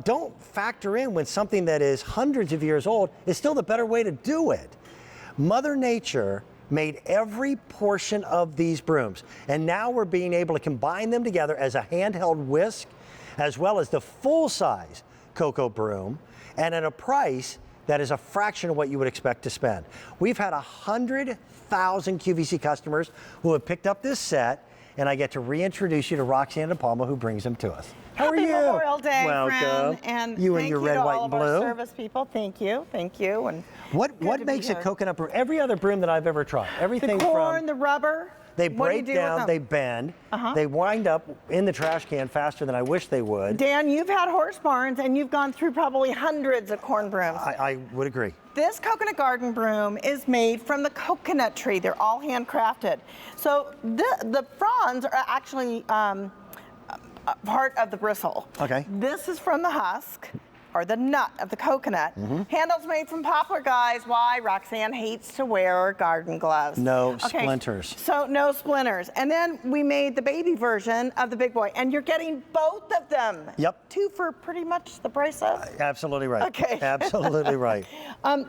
don't factor in when something that is hundreds of years old is still the better way to do it. Mother Nature made every portion of these brooms, and now we're being able to combine them together as a handheld whisk, as well as the full-size Cocoa broom, and at a price that is a fraction of what you would expect to spend. We've had 100,000 QVC customers who have picked up this set, and I get to reintroduce you to Roxanne De Palma, who brings them to us. How are you? Happy Memorial Day, Welcome. friend. And you and thank your you red, to white, all and of our blue. service people. Thank you. And what makes a coconut broom? Every other broom that I've ever tried, everything the corn, from the rubber. they what do you break do down, with they them? bend, Uh-huh. they wind up in the trash can faster than I wish they would. Dan, you've had horse barns and you've gone through probably hundreds of corn brooms. I would agree. This coconut garden broom is made from the coconut tree. They're all handcrafted. So the fronds are actually part of the bristle. Okay. This is from the husk, or the nut of the coconut. Handles made from poplar, guys. Why? Roxanne hates to wear garden gloves. No splinters. So no splinters. And then we made the baby version of the big boy, and you're getting both of them. Yep. 2 for pretty much the price of. Absolutely right. Okay. Absolutely right.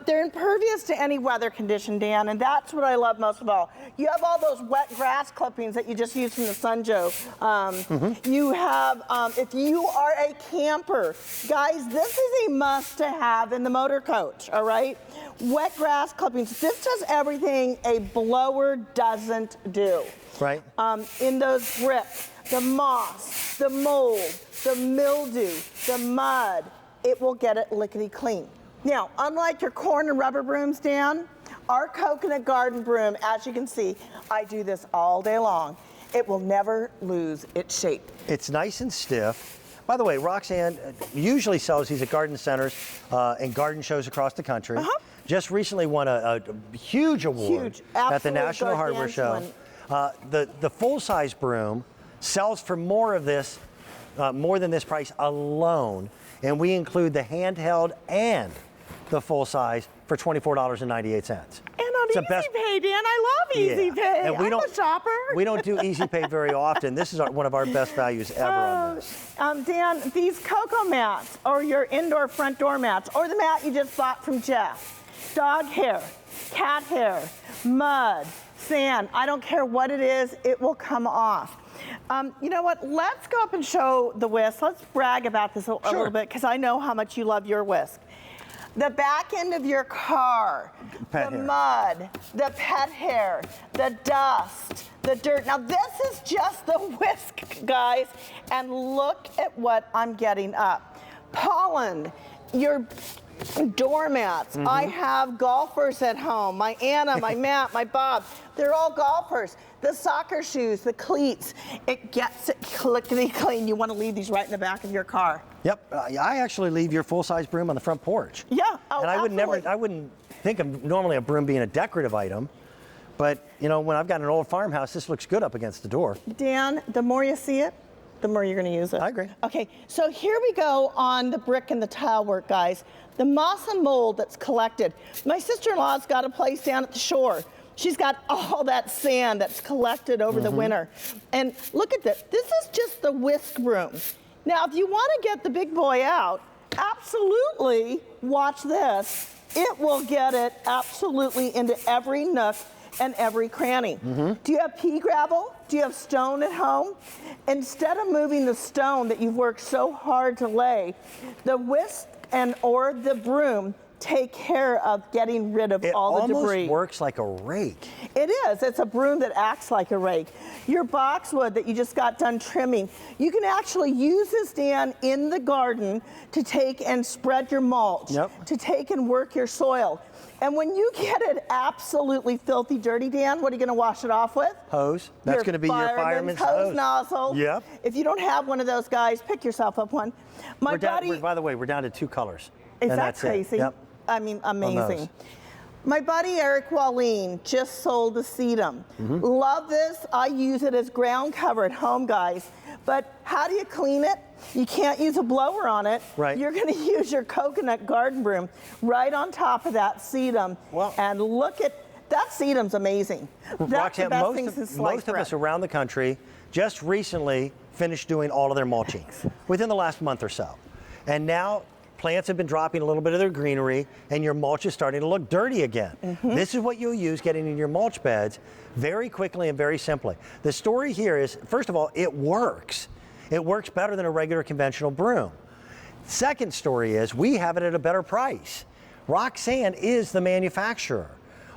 They're impervious to any weather condition, Dan, and that's what I love most of all. You have all those wet grass clippings that you just use from the Sun Joe. You have, if you are a camper, guys, this is a must to have in the motor coach, all right? Wet grass clippings. This does everything a blower doesn't do. Right. In those grips, the moss, the mold, the mildew, the mud, it will get it lickety clean. Now, unlike your corn and rubber brooms, Dan, our coconut garden broom, as you can see, I do this all day long. It will never lose its shape. It's nice and stiff. By the way, Roxanne usually sells these at garden centers and garden shows across the country. Just recently won a huge award at the National Hardware Show. The full-size broom sells for more than this price alone, and we include the handheld and the full-size for $24.98. And on Easy Pay, Dan, I love Easy Pay. And I'm a shopper. We don't do Easy Pay very often. This is one of our best values ever on this. Dan, these cocoa mats, or your indoor front door mats, or the mat you just bought from Jeff, dog hair, cat hair, mud, sand, I don't care what it is, it will come off. You know what, let's go up and show the whisk. Let's brag about this a little bit, because I know how much you love your whisk. The back end of your car, mud, the pet hair, the dust, the dirt. Now this is just the whisk, guys, and look at what I'm getting up. Pollen, your doormats. I have golfers at home. My Anna, my Matt, my Bob, they're all golfers. The soccer shoes, the cleats, it gets it clickety clean. You want to leave these right in the back of your car. Yep, I actually leave your full-size broom on the front porch. Yeah, and I wouldn't think of normally a broom being a decorative item, but you know, when I've got an old farmhouse, this looks good up against the door. Dan, the more you see it, the more you're going to use it. I agree. Okay, so here we go on the brick and the tile work, guys. The moss and mold that's collected. My sister-in-law's got a place down at the shore. She's got all that sand that's collected over the winter. And look at this. This is just the whisk broom. Now, if you want to get the big boy out, absolutely watch this. It will get it absolutely into every nook and every cranny. Do you have pea gravel? Do you have stone at home? Instead of moving the stone that you've worked so hard to lay, the whisk or the broom take care of getting rid of all the debris. It almost works like a rake. It is. It's a broom that acts like a rake. Your boxwood that you just got done trimming, you can actually use this, Dan, in the garden to take and spread your mulch, to take and work your soil. And when you get it absolutely filthy dirty, Dan, what are you going to wash it off with? Hose. That's going to be your fireman's hose. Nozzle. Yep. If you don't have one of those, guys, pick yourself up one. By the way, we're down to 2 colors. Is that crazy? Yep. I mean, amazing. My buddy Eric Wallin just sold the sedum. Love this. I use it as ground cover at home, guys. But how do you clean it? You can't use a blower on it. Right. You're going to use your coconut garden broom right on top of that sedum. And look at that sedum's amazing. That's the best thing since sliced most of us around the country just recently finished doing all of their mulching within the last month or so. And now plants have been dropping a little bit of their greenery and your mulch is starting to look dirty again. This is what you'll use getting in your mulch beds very quickly and very simply. The story here is, first of all, it works. It works better than a regular conventional broom. Second story is we have it at a better price. Roxanne is the manufacturer.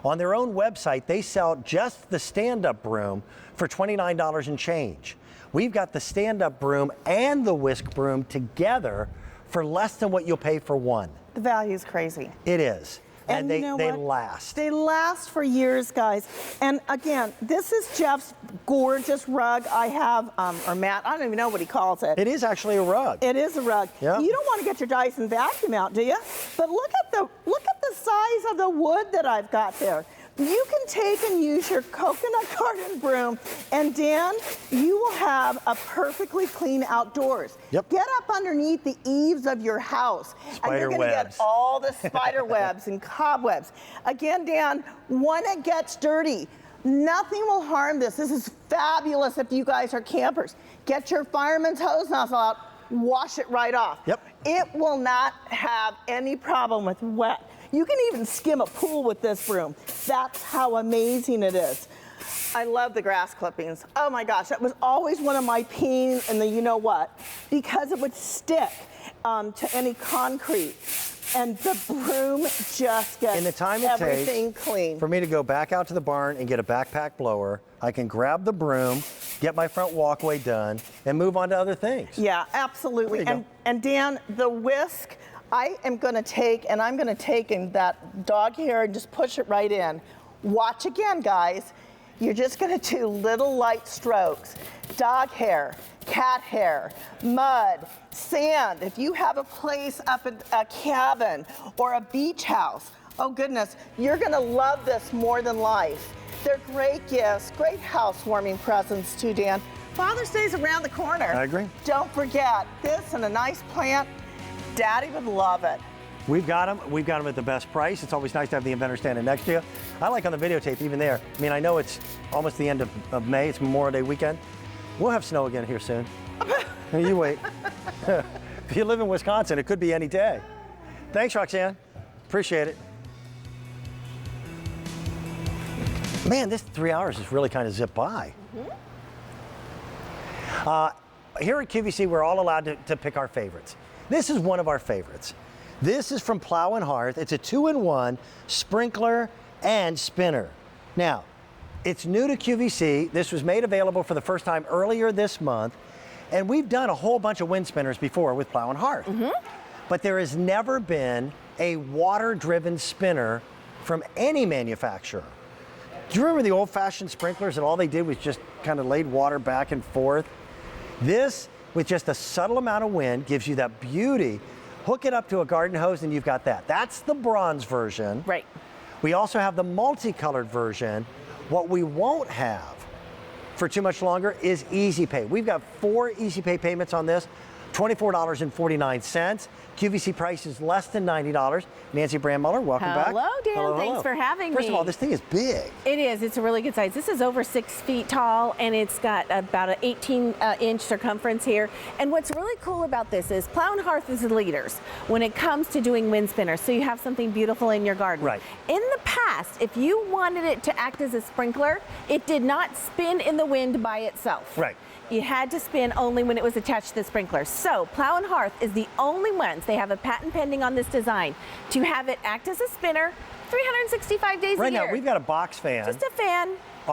On their own website, they sell just the stand-up broom for $29 and change. We've got the stand-up broom and the whisk broom together for less than what you'll pay for one. The value is crazy. It is. And you know they what? last. They last for years, guys. And again, this is Jeff's gorgeous rug I have, or mat, I don't even know what he calls it. It is actually a rug. It is a rug. Yeah. You don't want to get your Dyson vacuum out, do you? But look at the size of the wood that I've got there. You can take and use your coconut garden broom, and Dan, you will have a perfectly clean outdoors. Yep. Get up underneath the eaves of your house, and you're going to get all the spider webs and cobwebs. Again, Dan, when it gets dirty, nothing will harm this. This is fabulous if you guys are campers. Get your fireman's hose nozzle out, wash it right off. Yep. It will not have any problem with wet. You can even skim a pool with this broom. That's how amazing it is. I love the grass clippings. Oh my gosh, that was always one of my peeing in the you know what, because it would stick to any concrete. And the broom just gets In the time it everything takes clean. for me to go back out to the barn and get a backpack blower, I can grab the broom, get my front walkway done, and move on to other things. Yeah, absolutely. There you go. And Dan, the whisk, I am going to take, and I'm going to take in that dog hair and just push it right in. Watch again, guys. You're just going to do little light strokes. Dog hair, cat hair, mud, sand. If you have a place up at a cabin or a beach house, oh goodness, you're going to love this more than life. They're great gifts, great housewarming presents too, Dan. Father's Day's around the corner. I agree. Don't forget this and a nice plant. Daddy would love it. We've got them. We've got them at the best price. It's always nice to have the inventor standing next to you. I like on the videotape, even there. I mean, I know it's almost the end of May. It's Memorial Day weekend. We'll have snow again here soon. You wait. If you live in Wisconsin, it could be any day. Thanks, Roxanne. Appreciate it. Man, this 3 hours has really kind of zipped by. Here at QVC, we're all allowed to pick our favorites. This is one of our favorites. This is from Plow and Hearth. It's a 2-in-1 sprinkler and spinner. Now, it's new to QVC. This was made available for the first time earlier this month. And we've done a whole bunch of wind spinners before with Plow and Hearth. But there has never been a water-driven spinner from any manufacturer. Do you remember the old-fashioned sprinklers that all they did was just kind of laid water back and forth? This, with just a subtle amount of wind, gives you that beauty. Hook it up to a garden hose and you've got that. That's the bronze version. Right. We also have the multicolored version. What we won't have for too much longer is Easy Pay. We've got 4 Easy Pay payments on this, $24.49. QVC price is less than $90. Nancy Brandmuller, welcome back. Hello, Dan. Hello, Thanks hello. for having me. First of all, this thing is big. It is. It's a really good size. This is over 6 feet tall, and it's got about an 18-inch circumference here. And what's really cool about this is Plow and Hearth is the leaders when it comes to doing wind spinners, so you have something beautiful in your garden. Right. In the past, if you wanted it to act as a sprinkler, it did not spin in the wind by itself. Right. You had to spin only when it was attached to the sprinkler. So Plow and Hearth is the only ones, they have a patent pending on this design, to have it act as a spinner 365 days a year. Right now, we've got a box fan. Just a fan.